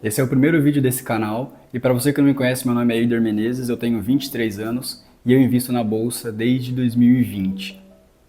Esse é o primeiro vídeo desse canal e para você que não me conhece, meu nome é Eider Menezes, eu tenho 23 anos e eu invisto na bolsa desde 2020.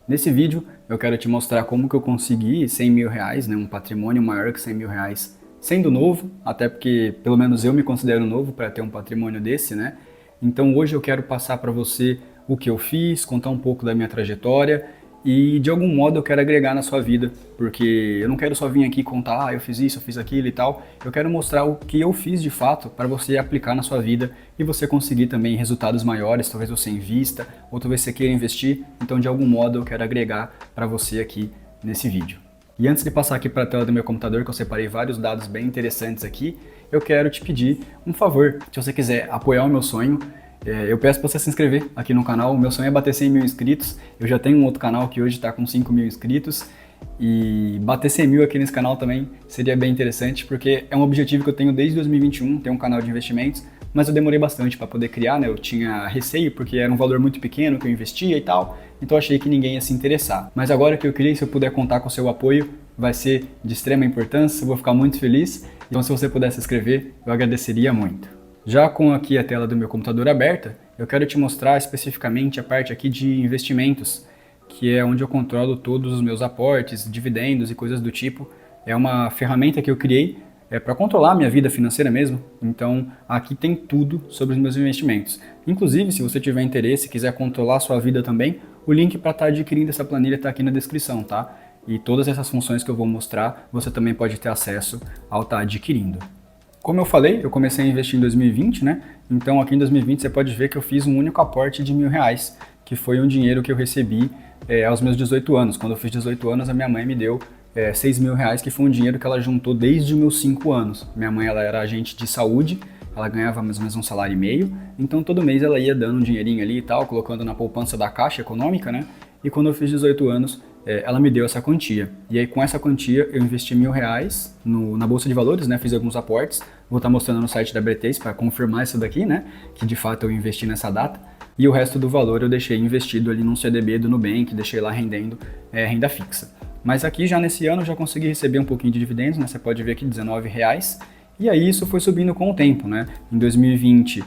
Nesse vídeo eu quero te mostrar como que eu consegui 100 mil reais, um patrimônio maior que 100 mil reais, sendo novo, até porque pelo menos eu me considero novo para ter um patrimônio desse, né? Então hoje eu quero passar para você o que eu fiz, contar um pouco da minha trajetória e de algum modo eu quero agregar na sua vida, porque eu não quero só vir aqui contar, eu fiz isso, eu fiz aquilo e tal. Eu quero mostrar o que eu fiz de fato para você aplicar na sua vida e você conseguir também resultados maiores, talvez você invista, ou talvez você queira investir. Então de algum modo eu quero agregar para você aqui nesse vídeo. E antes de passar aqui para a tela do meu computador, que eu separei vários dados bem interessantes aqui, eu quero te pedir um favor. Se você quiser apoiar o meu sonho, eu peço para você se inscrever aqui no canal. O meu sonho é bater 100 mil inscritos. Eu já tenho um outro canal que hoje está com 5 mil inscritos. E bater 100 mil aqui nesse canal também seria bem interessante, porque é um objetivo que eu tenho desde 2021, ter um canal de investimentos. Mas eu demorei bastante para poder criar, né? Eu tinha receio, porque era um valor muito pequeno que eu investia e tal. Então eu achei que ninguém ia se interessar. Mas agora que eu criei, se eu puder contar com o seu apoio, vai ser de extrema importância. Eu vou ficar muito feliz. Então se você puder se inscrever, eu agradeceria muito. Já com aqui a tela do meu computador aberta, eu quero te mostrar especificamente a parte aqui de investimentos, que é onde eu controlo todos os meus aportes, dividendos e coisas do tipo. É uma ferramenta que eu criei para controlar a minha vida financeira mesmo. Então aqui tem tudo sobre os meus investimentos. Inclusive, se você tiver interesse e quiser controlar a sua vida também, o link para estar adquirindo essa planilha está aqui na descrição, tá? E todas essas funções que eu vou mostrar, você também pode ter acesso ao estar adquirindo. Como eu falei, eu comecei a investir em 2020, né? Então aqui em 2020 você pode ver que eu fiz um único aporte de R$ 1.000, que foi um dinheiro que eu recebi aos meus 18 anos. Quando eu fiz 18 anos, a minha mãe me deu R$ 6 mil, que foi um dinheiro que ela juntou desde os meus 5 anos. Minha mãe ela era agente de saúde, ela ganhava mais ou menos um salário e meio, então todo mês ela ia dando um dinheirinho ali e tal, colocando na poupança da Caixa Econômica, né? E quando eu fiz 18 anos, ela me deu essa quantia. E aí com essa quantia eu investi R$ 1.000 na Bolsa de Valores, né? Fiz alguns aportes. Vou estar mostrando no site da B3 para confirmar isso daqui, né? Que de fato eu investi nessa data. E o resto do valor eu deixei investido ali num CDB do Nubank, deixei lá rendendo renda fixa. Mas aqui já nesse ano eu já consegui receber um pouquinho de dividendos, né? Você pode ver aqui R$ 19. E aí isso foi subindo com o tempo, né? Em 2020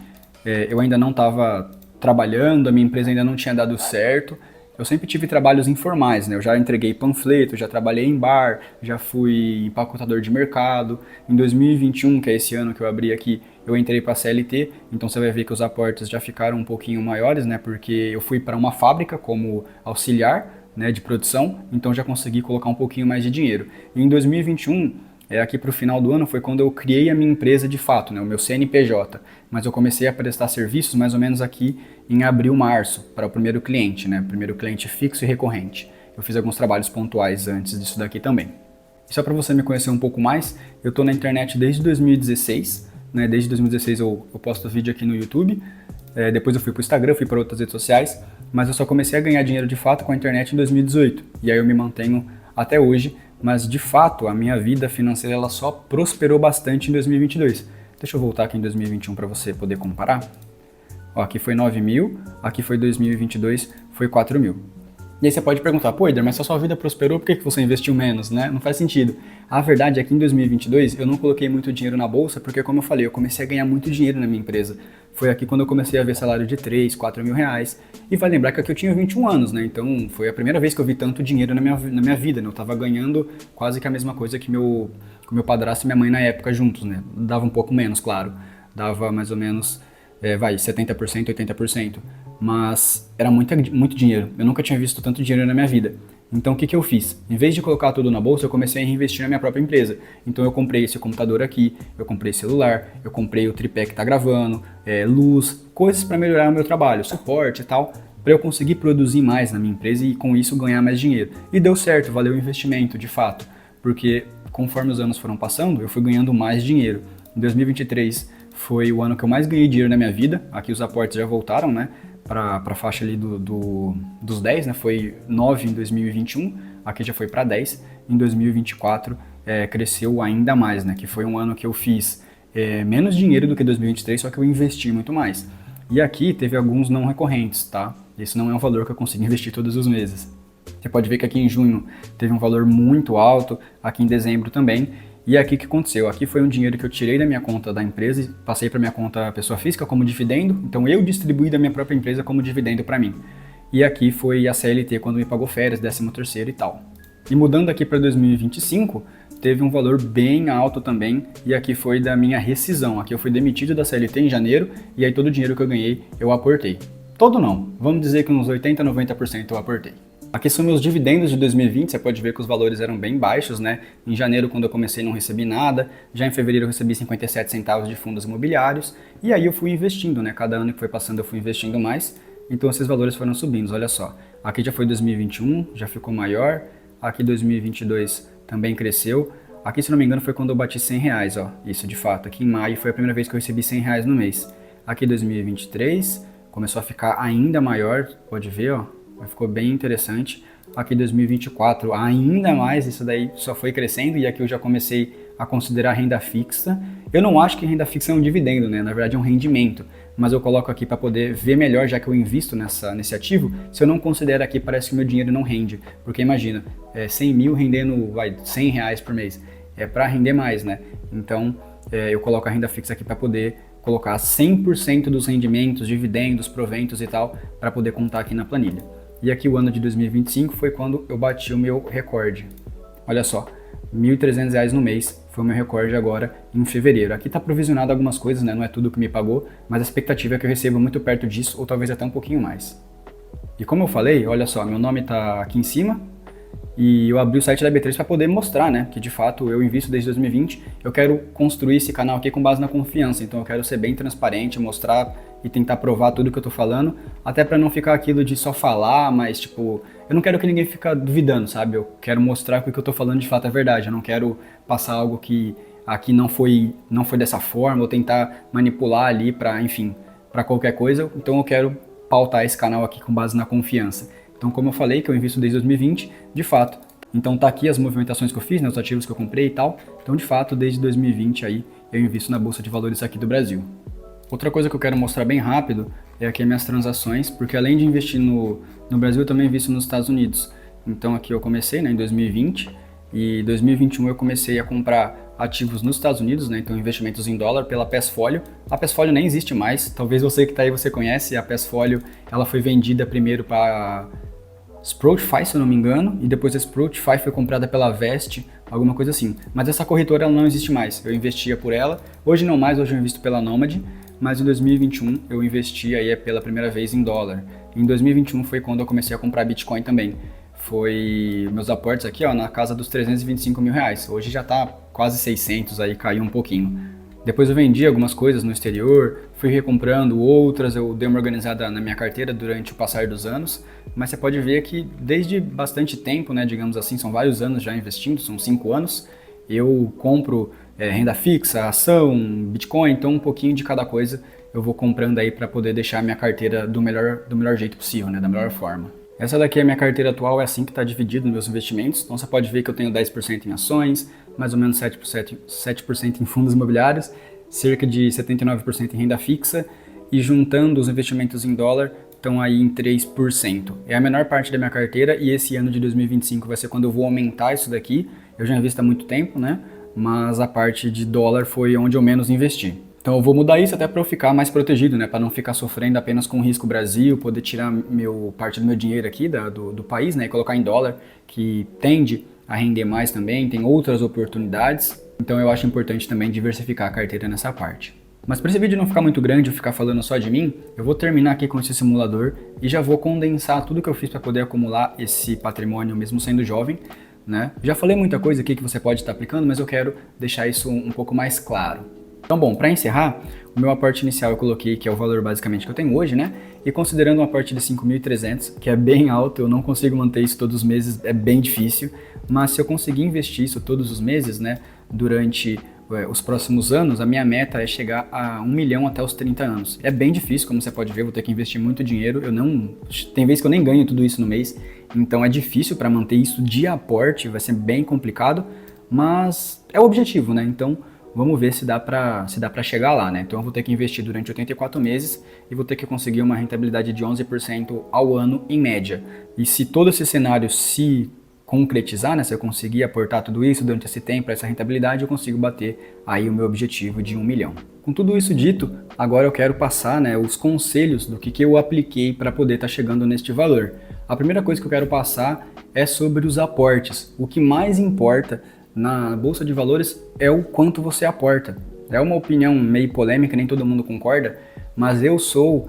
eu ainda não estava trabalhando, a minha empresa ainda não tinha dado certo. Eu sempre tive trabalhos informais, né? Eu já entreguei panfleto, já trabalhei em bar, já fui empacotador de mercado. Em 2021, que é esse ano que eu abri aqui, eu entrei para a CLT, então você vai ver que os aportes já ficaram um pouquinho maiores, né? Porque eu fui para uma fábrica como auxiliar, né, de produção, então já consegui colocar um pouquinho mais de dinheiro. E em 2021, aqui para o final do ano, foi quando eu criei a minha empresa de fato, né, o meu CNPJ. Mas eu comecei a prestar serviços mais ou menos aqui em abril, março, para o primeiro cliente, né, primeiro cliente fixo e recorrente. Eu fiz alguns trabalhos pontuais antes disso daqui também. E só para você me conhecer um pouco mais, eu estou na internet desde 2016, né, desde 2016 eu posto vídeo aqui no YouTube, depois eu fui para o Instagram, fui para outras redes sociais, mas eu só comecei a ganhar dinheiro de fato com a internet em 2018, e aí eu me mantenho até hoje, mas de fato a minha vida financeira ela só prosperou bastante em 2022. Deixa eu voltar aqui em 2021 para você poder comparar. Ó, aqui foi 9 mil, aqui foi 2022, foi 4 mil. E aí você pode perguntar, pô, Eider, mas se a sua vida prosperou, por que você investiu menos, né? Não faz sentido. A verdade é que em 2022 eu não coloquei muito dinheiro na bolsa, porque como eu falei, eu comecei a ganhar muito dinheiro na minha empresa. Foi aqui quando eu comecei a ver salário de 3, 4 mil reais. E vai lembrar que aqui eu tinha 21 anos, né? Então foi a primeira vez que eu vi tanto dinheiro na minha vida, né? Eu tava ganhando quase que a mesma coisa que meu padrasto e minha mãe na época juntos, né? Dava um pouco menos, claro. Dava mais ou menos, 70%, 80%. Mas era muito dinheiro. Eu nunca tinha visto tanto dinheiro na minha vida. Então o que eu fiz? Em vez de colocar tudo na bolsa, eu comecei a reinvestir na minha própria empresa. Então eu comprei esse computador aqui, eu comprei celular, eu comprei o tripé que tá gravando, luz, coisas para melhorar o meu trabalho, suporte e tal, para eu conseguir produzir mais na minha empresa e com isso ganhar mais dinheiro. E deu certo, valeu o investimento, de fato, porque conforme os anos foram passando, eu fui ganhando mais dinheiro. Em 2023 foi o ano que eu mais ganhei dinheiro na minha vida. Aqui os aportes já voltaram, né? Para a faixa ali dos 10, né? Foi 9 em 2021, aqui já foi para 10. Em 2024 cresceu ainda mais, né? Que foi um ano que eu fiz menos dinheiro do que 2023, só que eu investi muito mais. E aqui teve alguns não recorrentes, tá? Esse não é um valor que eu consigo investir todos os meses. Você pode ver que aqui em junho teve um valor muito alto, aqui em dezembro também. E aqui o que aconteceu? Aqui foi um dinheiro que eu tirei da minha conta da empresa e passei para minha conta pessoa física como dividendo. Então eu distribuí da minha própria empresa como dividendo para mim. E aqui foi a CLT quando me pagou férias, 13º e tal. E mudando aqui para 2025, teve um valor bem alto também, e aqui foi da minha rescisão. Aqui eu fui demitido da CLT em janeiro, e aí todo o dinheiro que eu ganhei, eu aportei. Todo não, vamos dizer que uns 80, 90% eu aportei. Aqui são meus dividendos de 2020, você pode ver que os valores eram bem baixos, né? Em janeiro, quando eu comecei, não recebi nada. Já em fevereiro eu recebi 57 centavos de fundos imobiliários. E aí eu fui investindo, né? Cada ano que foi passando eu fui investindo mais. Então esses valores foram subindo, olha só. Aqui já foi 2021, já ficou maior. Aqui 2022 também cresceu. Aqui, se não me engano, foi quando eu bati R$100, ó. Isso de fato. Aqui em maio foi a primeira vez que eu recebi R$100 no mês. Aqui 2023 começou a ficar ainda maior, pode ver, ó. Ficou bem interessante. Aqui 2024 ainda mais, isso daí só foi crescendo e aqui eu já comecei a considerar renda fixa. Eu não acho que renda fixa é um dividendo, né? Na verdade é um rendimento, mas eu coloco aqui para poder ver melhor, já que eu invisto nesse ativo. Se eu não considero aqui, parece que o meu dinheiro não rende, porque imagina, 100 mil rendendo R$100 por mês, é para render mais, né? Então eu coloco a renda fixa aqui para poder colocar 100% dos rendimentos, dividendos, proventos e tal, para poder contar aqui na planilha. E aqui o ano de 2025 foi quando eu bati o meu recorde. Olha só, R$1.300 no mês foi o meu recorde agora em fevereiro. Aqui está provisionado algumas coisas, né? Não é tudo que me pagou, mas a expectativa é que eu receba muito perto disso, ou talvez até um pouquinho mais. E como eu falei, olha só, meu nome está aqui em cima, e eu abri o site da B3 para poder mostrar, né, que de fato eu invisto desde 2020. Eu quero construir esse canal aqui com base na confiança, então eu quero ser bem transparente, mostrar e tentar provar tudo que eu tô falando, até para não ficar aquilo de só falar, mas tipo, eu não quero que ninguém fique duvidando, sabe? Eu quero mostrar que o que eu tô falando de fato é verdade, eu não quero passar algo que aqui não foi dessa forma, ou tentar manipular ali para, enfim, para qualquer coisa. Então eu quero pautar esse canal aqui com base na confiança. Então, como eu falei, que eu invisto desde 2020, de fato. Então tá aqui as movimentações que eu fiz, né, os ativos que eu comprei e tal. Então, de fato, desde 2020 aí, eu invisto na Bolsa de Valores aqui do Brasil. Outra coisa que eu quero mostrar bem rápido é aqui as minhas transações, porque além de investir no Brasil, eu também invisto nos Estados Unidos. Então aqui eu comecei, né, em 2020, e em 2021 eu comecei a comprar ativos nos Estados Unidos, né, então investimentos em dólar pela Passfolio. A Passfolio nem existe mais, talvez você que está aí você conhece, a Passfolio ela foi vendida primeiro para Spotify, se eu não me engano, e depois a Spotify foi comprada pela Vest, alguma coisa assim. Mas essa corretora ela não existe mais, eu investia por ela, hoje não mais, hoje eu invisto pela Nomad, mas em 2021 eu investi aí pela primeira vez em dólar. Em 2021 foi quando eu comecei a comprar Bitcoin também. Foi meus aportes aqui, ó, na casa dos R$325 mil. Hoje já tá quase 600, aí caiu um pouquinho. Depois eu vendi algumas coisas no exterior, fui recomprando outras, eu dei uma organizada na minha carteira durante o passar dos anos, mas você pode ver que desde bastante tempo, né, digamos assim, são vários anos já investindo, são 5 anos, eu compro renda fixa, ação, Bitcoin, então um pouquinho de cada coisa eu vou comprando aí para poder deixar a minha carteira do melhor jeito possível, né, da melhor forma. Essa daqui é a minha carteira atual, é assim que está dividido nos meus investimentos. Então você pode ver que eu tenho 10% em ações, mais ou menos 7% em fundos imobiliários, cerca de 79% em renda fixa e juntando os investimentos em dólar estão aí em 3%. É a menor parte da minha carteira e esse ano de 2025 vai ser quando eu vou aumentar isso daqui. Eu já invisto há muito tempo, né? Mas a parte de dólar foi onde eu menos investi. Então eu vou mudar isso até para eu ficar mais protegido, né? Para não ficar sofrendo apenas com o risco Brasil, poder tirar parte do meu dinheiro aqui do país, né? E colocar em dólar, que tende a render mais também, tem outras oportunidades. Então eu acho importante também diversificar a carteira nessa parte. Mas para esse vídeo não ficar muito grande ou ficar falando só de mim, eu vou terminar aqui com esse simulador e já vou condensar tudo que eu fiz para poder acumular esse patrimônio mesmo sendo jovem, né? Já falei muita coisa aqui que você pode estar aplicando, mas eu quero deixar isso um pouco mais claro. Então, bom, para encerrar, o meu aporte inicial eu coloquei que é o valor basicamente que eu tenho hoje, né? E considerando um aporte de 5.300, que é bem alto, eu não consigo manter isso todos os meses, é bem difícil. Mas se eu conseguir investir isso todos os meses, né? Durante os próximos anos, a minha meta é chegar a 1 milhão até os 30 anos. É bem difícil, como você pode ver, vou ter que investir muito dinheiro. Tem vezes que eu nem ganho tudo isso no mês, então é difícil para manter isso de aporte, vai ser bem complicado, mas é o objetivo, né? Então, vamos ver se dá para chegar lá, né? Então eu vou ter que investir durante 84 meses e vou ter que conseguir uma rentabilidade de 11% ao ano em média. E se todo esse cenário se concretizar, né, se eu conseguir aportar tudo isso durante esse tempo, essa rentabilidade, eu consigo bater aí o meu objetivo de 1 milhão. Com tudo isso dito, agora eu quero passar, né, os conselhos do que eu apliquei para poder estar chegando neste valor. A primeira coisa que eu quero passar é sobre os aportes. O que mais importa na Bolsa de Valores é o quanto você aporta. É uma opinião meio polêmica, nem todo mundo concorda, mas eu sou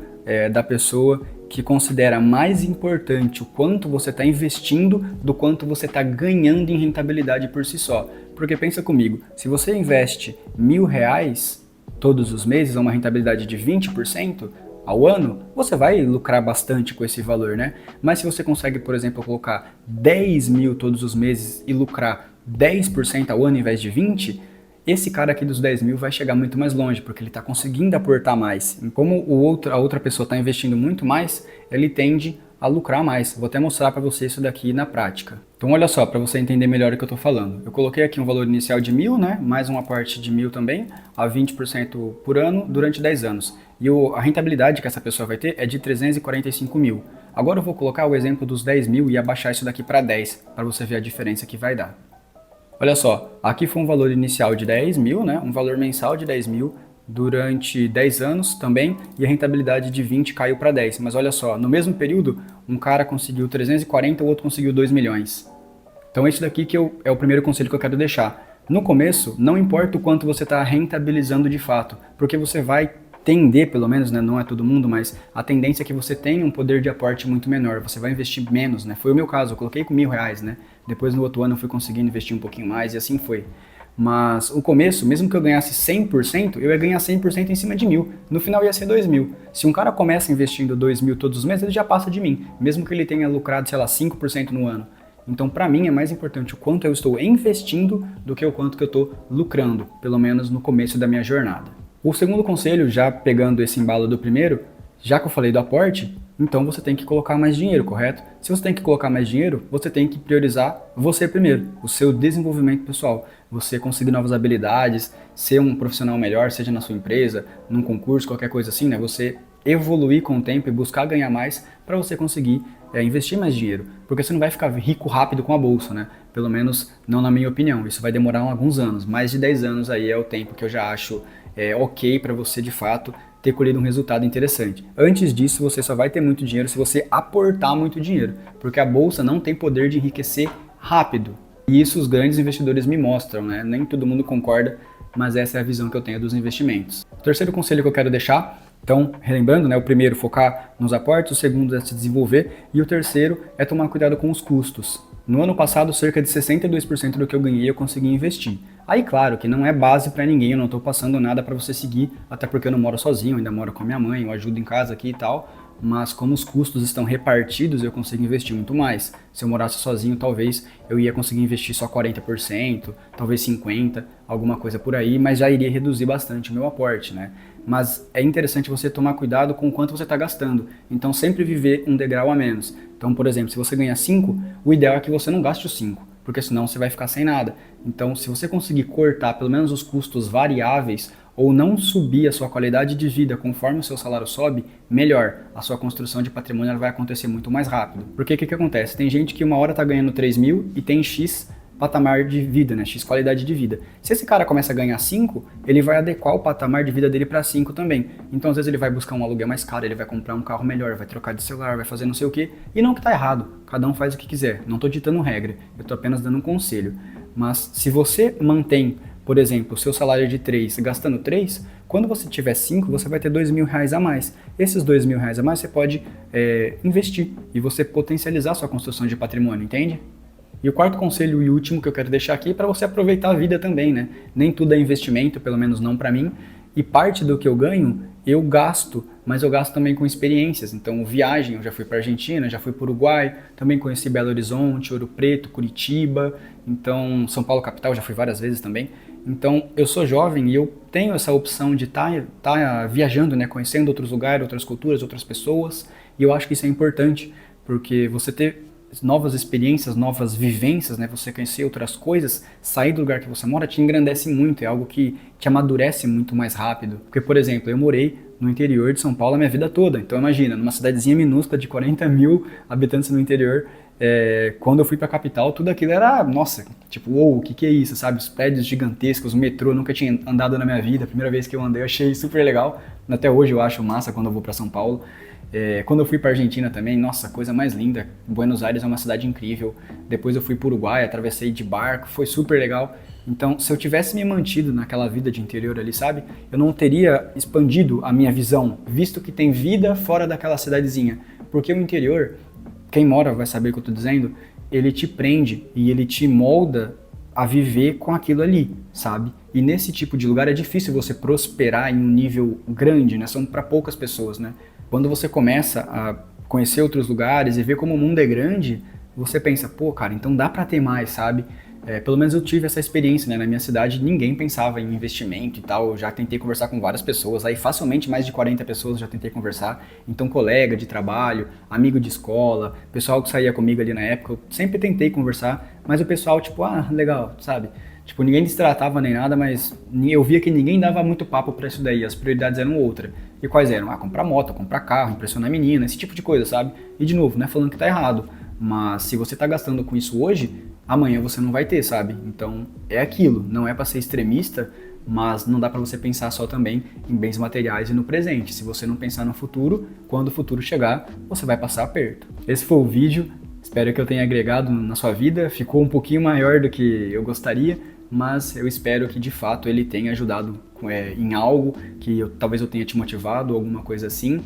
da pessoa que considera mais importante o quanto você está investindo do quanto você está ganhando em rentabilidade por si só. Porque pensa comigo, se você investe R$1.000 todos os meses, a uma rentabilidade de 20% ao ano, você vai lucrar bastante com esse valor, né? Mas se você consegue, por exemplo, colocar 10 mil todos os meses e lucrar 10% ao ano em vez de 20%, esse cara aqui dos 10 mil vai chegar muito mais longe, porque ele está conseguindo aportar mais. E como a outra pessoa está investindo muito mais, ele tende a lucrar mais. Vou até mostrar para você isso daqui na prática. Então olha só, para você entender melhor o que eu estou falando. Eu coloquei aqui um valor inicial de 1.000, né? Mais uma parte de 1.000 também, a 20% por ano durante 10 anos. E a rentabilidade que essa pessoa vai ter é de 345 mil. Agora eu vou colocar o exemplo dos 10 mil e abaixar isso daqui para 10, para você ver a diferença que vai dar. Olha só, aqui foi um valor inicial de 10 mil, né? Um valor mensal de 10 mil durante 10 anos também, e a rentabilidade de 20 caiu para 10. Mas olha só, no mesmo período, um cara conseguiu 340, o outro conseguiu 2 milhões. Então esse daqui é o primeiro conselho que eu quero deixar. No começo, não importa o quanto você está rentabilizando de fato, porque você vai tender, pelo menos, né, não é todo mundo, mas a tendência é que você tenha um poder de aporte muito menor, você vai investir menos, né? Foi o meu caso, eu coloquei com R$1.000, né? Depois no outro ano eu fui conseguindo investir um pouquinho mais e assim foi. Mas o começo, mesmo que eu ganhasse 100%, eu ia ganhar 100% em cima de 1.000. No final ia ser 2.000. Se um cara começa investindo 2.000 todos os meses, ele já passa de mim, mesmo que ele tenha lucrado, sei lá, 5% no ano. Então, para mim, é mais importante o quanto eu estou investindo do que o quanto que eu estou lucrando, pelo menos no começo da minha jornada. O segundo conselho, já pegando esse embalo do primeiro, já que eu falei do aporte, então você tem que colocar mais dinheiro, correto? Se você tem que colocar mais dinheiro, você tem que priorizar você primeiro, o seu desenvolvimento pessoal. Você conseguir novas habilidades, ser um profissional melhor, seja na sua empresa, num concurso, qualquer coisa assim, né? Você evoluir com o tempo e buscar ganhar mais para você conseguir investir mais dinheiro. Porque você não vai ficar rico rápido com a bolsa, né? Pelo menos não na minha opinião. Isso vai demorar alguns anos. Mais de 10 anos aí é o tempo que eu já acho ok para você de fato ter colhido um resultado interessante. Antes disso, você só vai ter muito dinheiro se você aportar muito dinheiro, porque a bolsa não tem poder de enriquecer rápido. E isso os grandes investidores me mostram, né? Nem todo mundo concorda, mas essa é a visão que eu tenho dos investimentos. O terceiro conselho que eu quero deixar, então, relembrando, né, o primeiro, focar nos aportes, o segundo é se desenvolver, e o terceiro é tomar cuidado com os custos. No ano passado, cerca de 62% do que eu ganhei eu consegui investir. Aí, claro, que não é base para ninguém, eu não estou passando nada para você seguir, até porque eu não moro sozinho, eu ainda moro com a minha mãe, eu ajudo em casa aqui e tal, mas como os custos estão repartidos, eu consigo investir muito mais. Se eu morasse sozinho, talvez eu ia conseguir investir só 40%, talvez 50%, alguma coisa por aí, mas já iria reduzir bastante o meu aporte, né? Mas é interessante você tomar cuidado com o quanto você está gastando. Então, sempre viver um degrau a menos. Então, por exemplo, se você ganha 5, o ideal é que você não gaste os 5, porque senão você vai ficar sem nada. Então, se você conseguir cortar pelo menos os custos variáveis ou não subir a sua qualidade de vida conforme o seu salário sobe, melhor. A sua construção de patrimônio ela vai acontecer muito mais rápido. Porque o que acontece? Tem gente que uma hora está ganhando 3 mil e tem X patamar de vida, né? X qualidade de vida. Se esse cara começa a ganhar 5, ele vai adequar o patamar de vida dele para 5 também. Então, às vezes, ele vai buscar um aluguel mais caro, ele vai comprar um carro melhor, vai trocar de celular, vai fazer não sei o quê. E não que tá errado, cada um faz o que quiser. Não tô ditando regra, eu tô apenas dando um conselho. Mas se você mantém, por exemplo, o seu salário de 3 gastando 3, quando você tiver 5, você vai ter R$2.000 a mais. Esses R$2.000 a mais você pode investir e você potencializar a sua construção de patrimônio, entende? E o quarto conselho e último que eu quero deixar aqui é para você aproveitar a vida também, né? Nem tudo é investimento, pelo menos não para mim. E parte do que eu ganho, eu gasto, mas eu gasto também com experiências. Então, viagem, eu já fui para Argentina, já fui para o Uruguai, também conheci Belo Horizonte, Ouro Preto, Curitiba, então São Paulo capital, já fui várias vezes também. Então, eu sou jovem e eu tenho essa opção de estar viajando, né? Conhecendo outros lugares, outras culturas, outras pessoas. E eu acho que isso é importante, porque você ter novas experiências, novas vivências, né? Você conhecer outras coisas, sair do lugar que você mora te engrandece muito, é algo que te amadurece muito mais rápido. Porque, por exemplo, eu morei no interior de São Paulo a minha vida toda, então imagina, numa cidadezinha minúscula de 40 mil habitantes no interior, quando eu fui pra capital, tudo aquilo era, nossa, tipo, uou, o que que é isso, sabe? Os prédios gigantescos, o metrô, eu nunca tinha andado na minha vida, a primeira vez que eu andei eu achei super legal, até hoje eu acho massa quando eu vou pra São Paulo. Quando eu fui pra Argentina também, nossa, coisa mais linda, Buenos Aires é uma cidade incrível, depois eu fui pro Uruguai, atravessei de barco, foi super legal. Então, se eu tivesse me mantido naquela vida de interior ali, sabe? Eu não teria expandido a minha visão, visto que tem vida fora daquela cidadezinha. Porque o interior, quem mora vai saber o que eu estou dizendo, ele te prende e ele te molda a viver com aquilo ali, sabe? E nesse tipo de lugar é difícil você prosperar em um nível grande, né? São para poucas pessoas, né? Quando você começa a conhecer outros lugares e ver como o mundo é grande, você pensa, pô, cara, então dá para ter mais, sabe? Pelo menos eu tive essa experiência, né? Na minha cidade ninguém pensava em investimento e tal, eu já tentei conversar com várias pessoas, aí facilmente mais de 40 pessoas eu já tentei conversar, então colega de trabalho, amigo de escola, pessoal que saía comigo ali na época, eu sempre tentei conversar, mas o pessoal tipo, ah, legal, sabe? Tipo, ninguém destratava nem nada, mas eu via que ninguém dava muito papo pra isso daí, as prioridades eram outras. E quais eram? Ah, comprar moto, comprar carro, impressionar a menina, esse tipo de coisa, sabe? E de novo, não é falando que tá errado, mas se você tá gastando com isso hoje, amanhã você não vai ter, sabe? Então é aquilo, não é para ser extremista, mas não dá para você pensar só também em bens materiais e no presente. Se você não pensar no futuro, quando o futuro chegar, você vai passar aperto. Esse foi o vídeo, espero que eu tenha agregado na sua vida, ficou um pouquinho maior do que eu gostaria, mas eu espero que de fato ele tenha ajudado em algo, que talvez eu tenha te motivado, alguma coisa assim.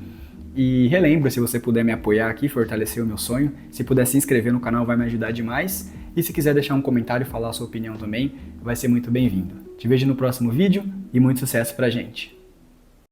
E relembra, se você puder me apoiar aqui, fortalecer o meu sonho, se puder se inscrever no canal vai me ajudar demais. E se quiser deixar um comentário e falar a sua opinião também, vai ser muito bem-vindo. Te vejo no próximo vídeo e muito sucesso pra gente!